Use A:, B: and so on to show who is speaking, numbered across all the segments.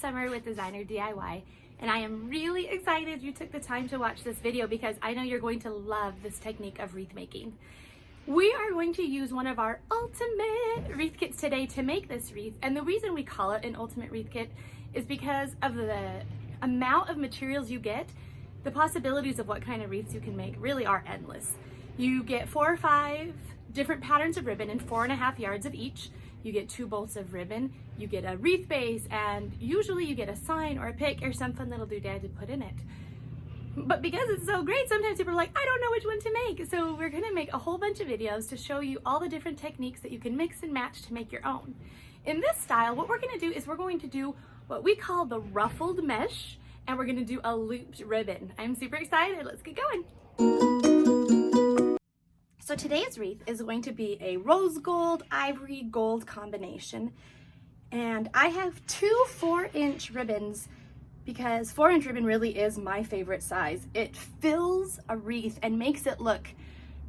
A: Summer with Designer DIY, and I am really excited you took the time to watch this video because I know you're going to love this technique of wreath making. We are going to use one of our ultimate wreath kits today to make this wreath, and the reason we call it an ultimate wreath kit is because of the amount of materials you get. The possibilities of what kind of wreaths you can make really are endless. You get 4 or 5 different patterns of ribbon in 4.5 yards of each. You get 2 bolts of ribbon, you get a wreath base, and usually you get a sign or a pick or some fun little doodad to put in it. But because it's so great, sometimes people are like, I don't know which one to make. So we're gonna make a whole bunch of videos to show you all the different techniques that you can mix and match to make your own. In this style, what we're gonna do is we're going to do what we call the ruffled mesh, and we're gonna do a looped ribbon. I'm super excited, let's get going. So today's wreath is going to be a rose gold, ivory gold combination. And I have 2 4-inch ribbons because 4-inch ribbon really is my favorite size. It fills a wreath and makes it look,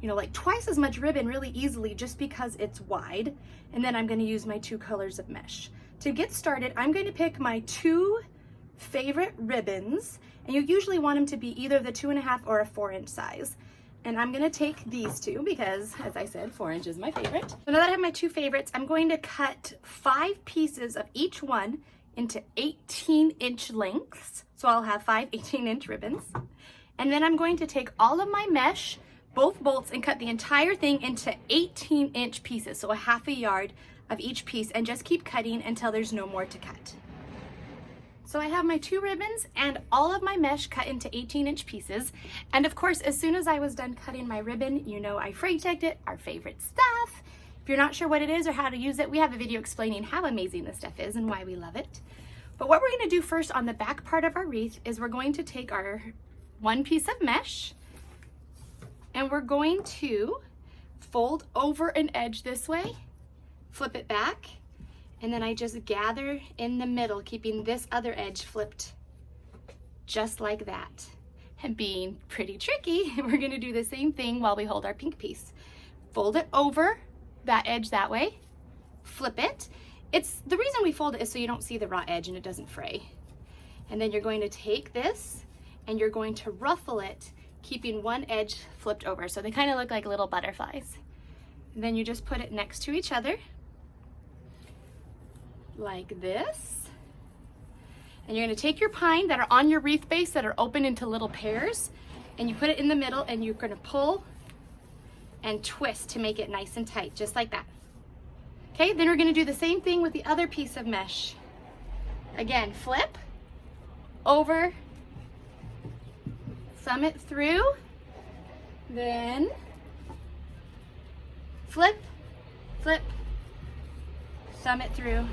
A: you know, like twice as much ribbon really easily just because it's wide. And then I'm gonna use my 2 colors of mesh. To get started, I'm going to pick my 2 favorite ribbons, and you usually want them to be either the 2.5 or a 4-inch size. And I'm gonna take these 2 because, as I said, 4-inch is my favorite. So now that I have my 2 favorites, I'm going to cut 5 pieces of each one into 18-inch lengths. So I'll have 5 18-inch ribbons. And then I'm going to take all of my mesh, both bolts, and cut the entire thing into 18-inch pieces. So a 1/2 yard of each piece, and just keep cutting until there's no more to cut. So I have my 2 ribbons and all of my mesh cut into 18-inch pieces. And of course, as soon as I was done cutting my ribbon, you know I freight checked it, our favorite stuff. If you're not sure what it is or how to use it, we have a video explaining how amazing this stuff is and why we love it. But what we're gonna do first on the back part of our wreath is we're going to take our 1 piece of mesh and we're going to fold over an edge this way, flip it back, and then I just gather in the middle, keeping this other edge flipped just like that. And being pretty tricky, we're gonna do the same thing while we hold our pink piece. Fold it over that edge that way, flip it. The reason we fold it is so you don't see the raw edge and it doesn't fray. And then you're going to take this and you're going to ruffle it, keeping one edge flipped over. So they kind of look like little butterflies. And then you just put it next to each other, like this. And you're going to take your pine that are on your wreath base that are open into little pairs, and you put it in the middle, and you're going to pull and twist to make it nice and tight, just like that. Okay, then we're going to do the same thing with the other piece of mesh. Again, flip over, thumb it through, then flip, flip, thumb it through.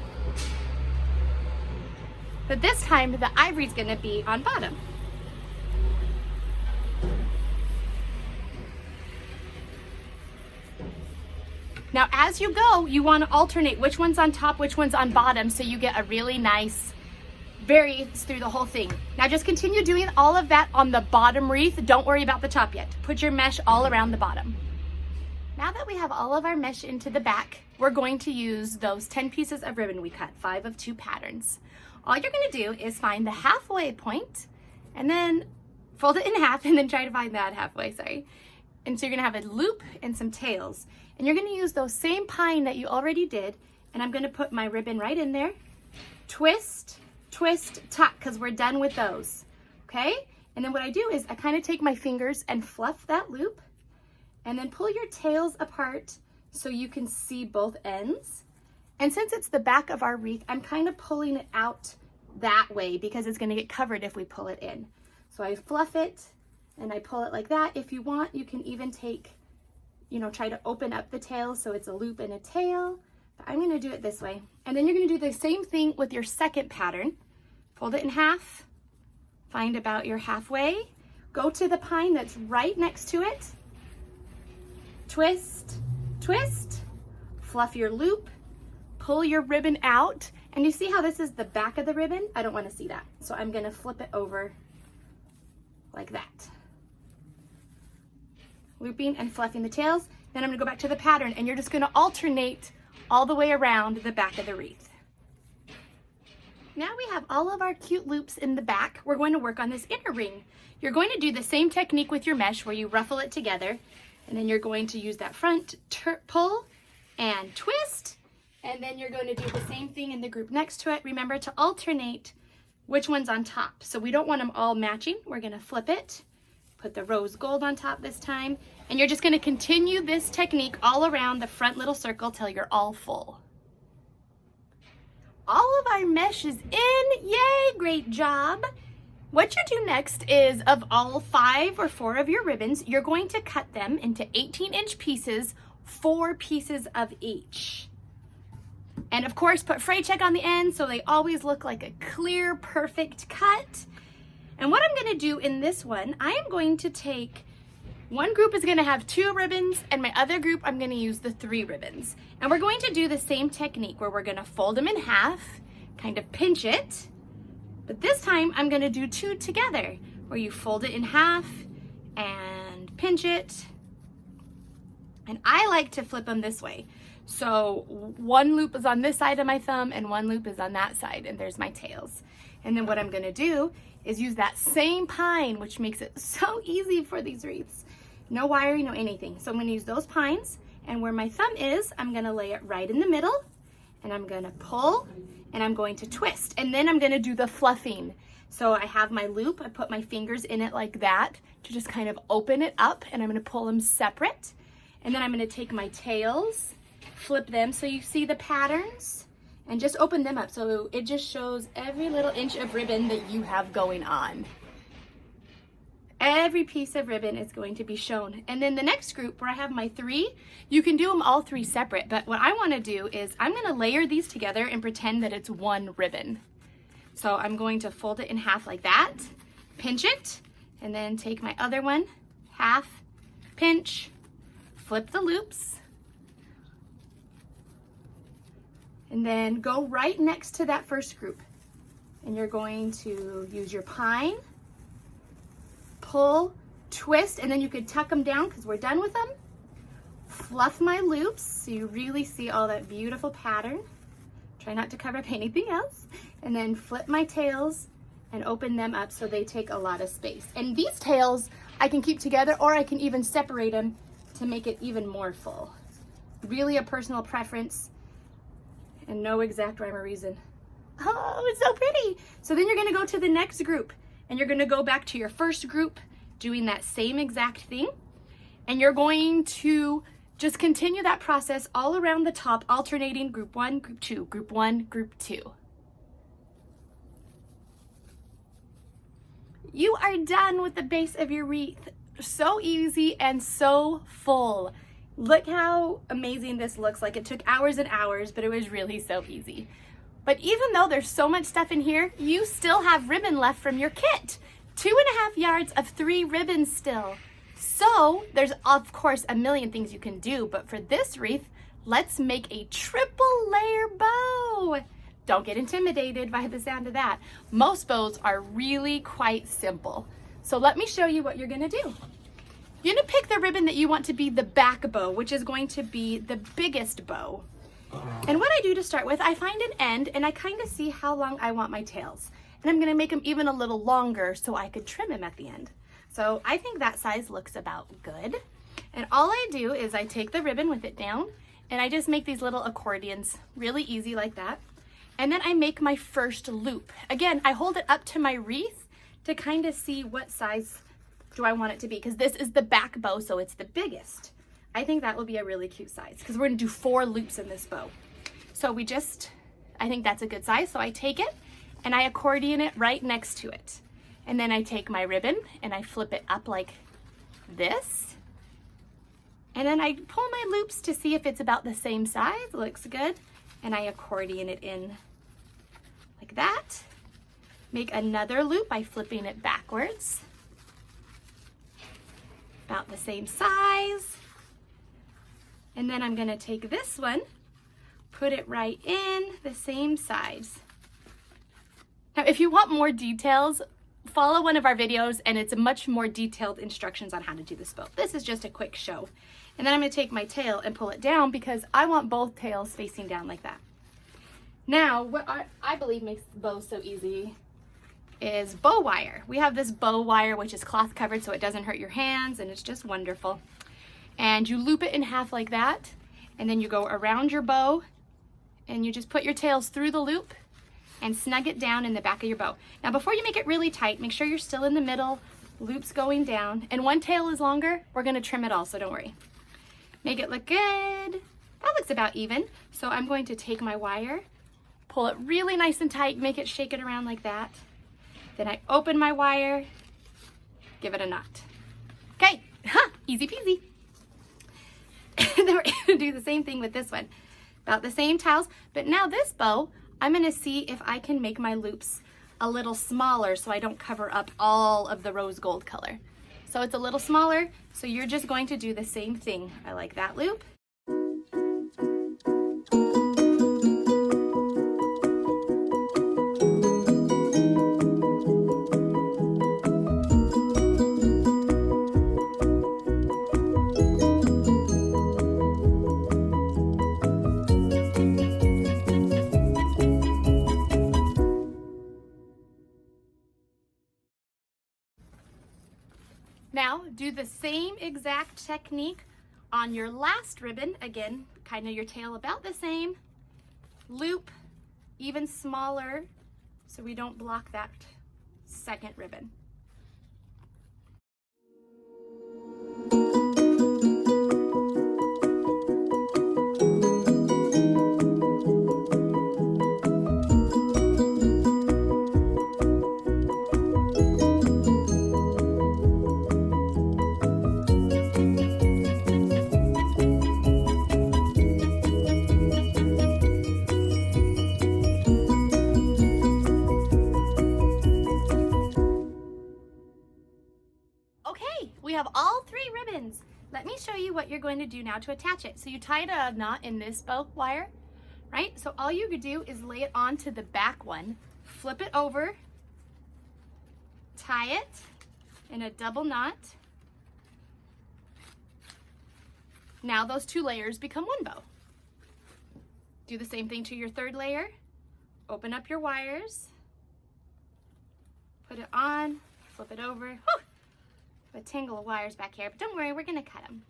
A: But this time the ivory's gonna be on bottom. Now as you go, you want to alternate which one's on top, which one's on bottom, so you get a really nice variance through the whole thing. Now just continue doing all of that on the bottom wreath. Don't worry about the top yet. Put your mesh all around the bottom. Now that we have all of our mesh into the back, we're going to use those 10 pieces of ribbon we cut, 5 of 2 patterns. All you're gonna do is find the halfway point and then fold it in half and then try to find that halfway, sorry. And so you're gonna have a loop and some tails. And you're gonna use those same pine that you already did, and I'm gonna put my ribbon right in there, twist, twist, tuck, because we're done with those, okay? And then what I do is I kind of take my fingers and fluff that loop, and then pull your tails apart so you can see both ends. And since it's the back of our wreath, I'm kind of pulling it out that way because it's gonna get covered if we pull it in. So I fluff it and I pull it like that. If you want, you can even take, you know, try to open up the tail so it's a loop and a tail. But I'm gonna do it this way. And then you're gonna do the same thing with your second pattern. Fold it in half, find about your halfway, go to the pine that's right next to it, twist, twist, fluff your loop, pull your ribbon out, and you see how this is the back of the ribbon? I don't want to see that. So I'm going to flip it over like that. Looping and fluffing the tails. Then I'm going to go back to the pattern, and you're just going to alternate all the way around the back of the wreath. Now we have all of our cute loops in the back. We're going to work on this inner ring. You're going to do the same technique with your mesh where you ruffle it together, and then you're going to use that front pull and twist, and then you're going to do the same thing in the group next to it. Remember to alternate which one's on top. So we don't want them all matching. We're going to flip it, put the rose gold on top this time, and you're just going to continue this technique all around the front little circle till you're all full. All of our mesh is in. Yay, great job. What you do next is, of all 5 or 4 of your ribbons, you're going to cut them into 18-inch pieces, 4 pieces of each. And of course, put fray check on the end so they always look like a clear, perfect cut. And what I'm gonna do in this one, I am going to take, one group is gonna have 2 ribbons, and my other group, I'm gonna use the 3 ribbons. And we're going to do the same technique where we're gonna fold them in half, kind of pinch it, but this time I'm gonna do 2 together, where you fold it in half and pinch it. And I like to flip them this way. So one loop is on this side of my thumb and one loop is on that side, and there's my tails. And then what I'm gonna do is use that same pine, which makes it so easy for these wreaths. No wiring, no anything. So I'm gonna use those pines, and where my thumb is, I'm gonna lay it right in the middle, and I'm gonna pull, and I'm going to twist, and then I'm gonna do the fluffing. So I have my loop, I put my fingers in it like that to just kind of open it up, and I'm gonna pull them separate. And then I'm gonna take my tails, flip them so you see the patterns, and just open them up so it just shows every little inch of ribbon that you have going on. Every piece of ribbon is going to be shown. And then the next group where I have my 3, you can do them all 3 separate, but what I wanna do is I'm gonna layer these together and pretend that it's one ribbon. So I'm going to fold it in half like that, pinch it, and then take my other one, half, pinch, flip the loops, and then go right next to that first group. And you're going to use your pine, pull, twist, and then you could tuck them down because we're done with them. Fluff my loops so you really see all that beautiful pattern. Try not to cover up anything else. And then flip my tails and open them up so they take a lot of space. And these tails I can keep together, or I can even separate them to make it even more full. Really a personal preference and no exact rhyme or reason. Oh, it's so pretty. So then you're gonna go to the next group, and you're gonna go back to your first group doing that same exact thing. And you're going to just continue that process all around the top, alternating group 1, group 2, group 1, group 2. You are done with the base of your wreath. So easy and so full. Look how amazing this looks like. It took hours and hours, but it was really so easy. But even though there's so much stuff in here, you still have ribbon left from your kit. 2.5 yards of 3 ribbons still. So there's of course a million things you can do, but for this wreath, let's make a triple layer bow. Don't get intimidated by the sound of that. Most bows are really quite simple. So let me show you what you're gonna do. You're gonna pick the ribbon that you want to be the back bow, which is going to be the biggest bow. And what I do to start with, I find an end and I kind of see how long I want my tails. And I'm gonna make them even a little longer so I could trim them at the end. So I think that size looks about good. And all I do is I take the ribbon with it down and I just make these little accordions, really easy like that. And then I make my first loop. Again, I hold it up to my wreath to kind of see what size do I want it to be, because this is the back bow, so it's the biggest. I think that will be a really cute size because we're gonna do 4 loops in this bow. So I think that's a good size. So I take it and I accordion it right next to it. And then I take my ribbon and I flip it up like this. And then I pull my loops to see if it's about the same size. Looks good. And I accordion it in like that. Make another loop by flipping it backwards. About the same size. And then I'm gonna take this one, put it right in the same size. Now, if you want more details, follow one of our videos and it's much more detailed instructions on how to do this bow. This is just a quick show. And then I'm gonna take my tail and pull it down because I want both tails facing down like that. Now, what I believe makes the bow so easy is bow wire. We have this bow wire, which is cloth covered so it doesn't hurt your hands, and it's just wonderful. And you loop it in half like that, and then you go around your bow, and you just put your tails through the loop and snug it down in the back of your bow. Now, before you make it really tight, make sure you're still in the middle, loops going down, and one tail is longer, we're gonna trim it all, so don't worry. Make it look good. That looks about even. So I'm going to take my wire, pull it really nice and tight, make it shake it around like that. Then I open my wire, give it a knot. Okay, easy peasy. And then we're gonna do the same thing with this one. About the same tails, but now this bow, I'm gonna see if I can make my loops a little smaller so I don't cover up all of the rose gold color. So it's a little smaller, so you're just going to do the same thing. I like that loop. Now do the same exact technique on your last ribbon. Again, kind of your tail about the same. Loop even smaller so we don't block that second ribbon. We have all 3 ribbons. Let me show you what you're going to do now to attach it. So you tied a knot in this bow wire, right? So all you could do is lay it onto the back one, flip it over, tie it in a double knot. Now those 2 layers become one bow. Do the same thing to your 3rd layer. Open up your wires, put it on, flip it over. Whew! A tangle of wires back here, but don't worry, we're gonna cut them.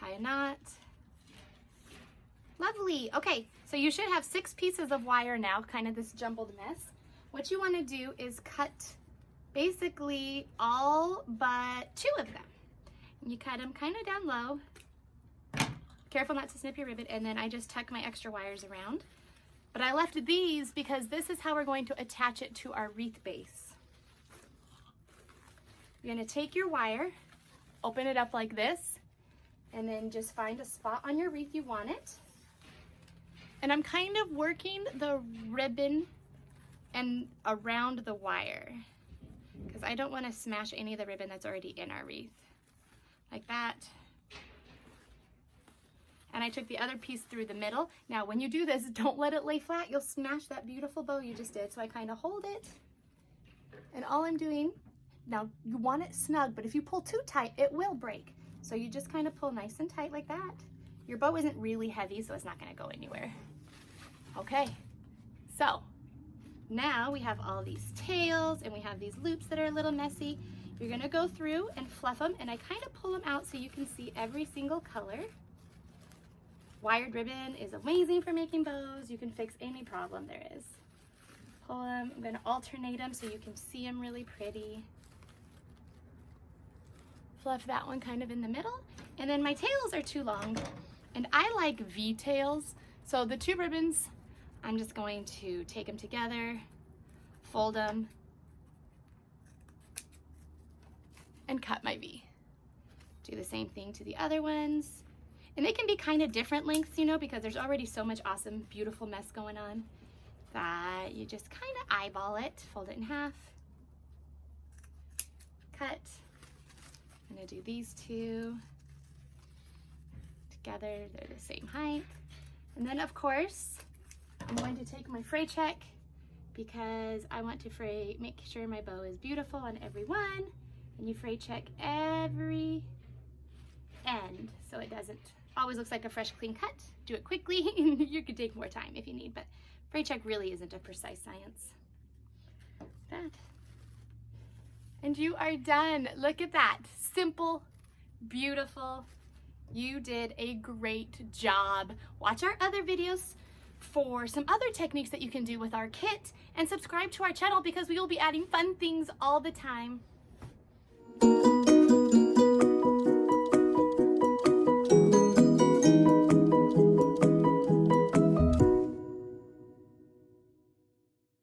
A: Tie a knot. Lovely. Okay, so you should have 6 pieces of wire now, kind of this jumbled mess. What you want to do is cut basically all but 2 of them. You cut them kind of down low. Careful not to snip your ribbon, and then I just tuck my extra wires around. But I left these because this is how we're going to attach it to our wreath base. You're gonna take your wire, open it up like this, and then just find a spot on your wreath you want it. And I'm kind of working the ribbon and around the wire because I don't want to smash any of the ribbon that's already in our wreath. Like that. And I took the other piece through the middle. Now when you do this, don't let it lay flat. You'll smash that beautiful bow you just did. So I kind of hold it, and all I'm doing, now you want it snug, but if you pull too tight, it will break. So you just kind of pull nice and tight like that. Your bow isn't really heavy, so it's not gonna go anywhere. Okay, so now we have all these tails and we have these loops that are a little messy. You're gonna go through and fluff them, and I kind of pull them out so you can see every single color. Wired ribbon is amazing for making bows. You can fix any problem there is. Pull them, I'm gonna alternate them so you can see them really pretty. Fluff that one kind of in the middle, and then my tails are too long, and I like V tails. So the 2 ribbons, I'm just going to take them together, fold them, and cut my V. Do the same thing to the other ones, and they can be kind of different lengths, you know, because there's already so much awesome, beautiful mess going on that you just kind of eyeball it, fold it in half, cut. I'm gonna do these 2 together. They're the same height. And then of course, I'm going to take my fray check because I want to make sure my bow is beautiful on every one. And you fray check every end so it doesn't always looks like a fresh, clean cut. Do it quickly, and you can take more time if you need, but fray check really isn't a precise science. That. And you are done. Look at that. Simple, beautiful. You did a great job. Watch our other videos for some other techniques that you can do with our kit, and subscribe to our channel because we will be adding fun things all the time.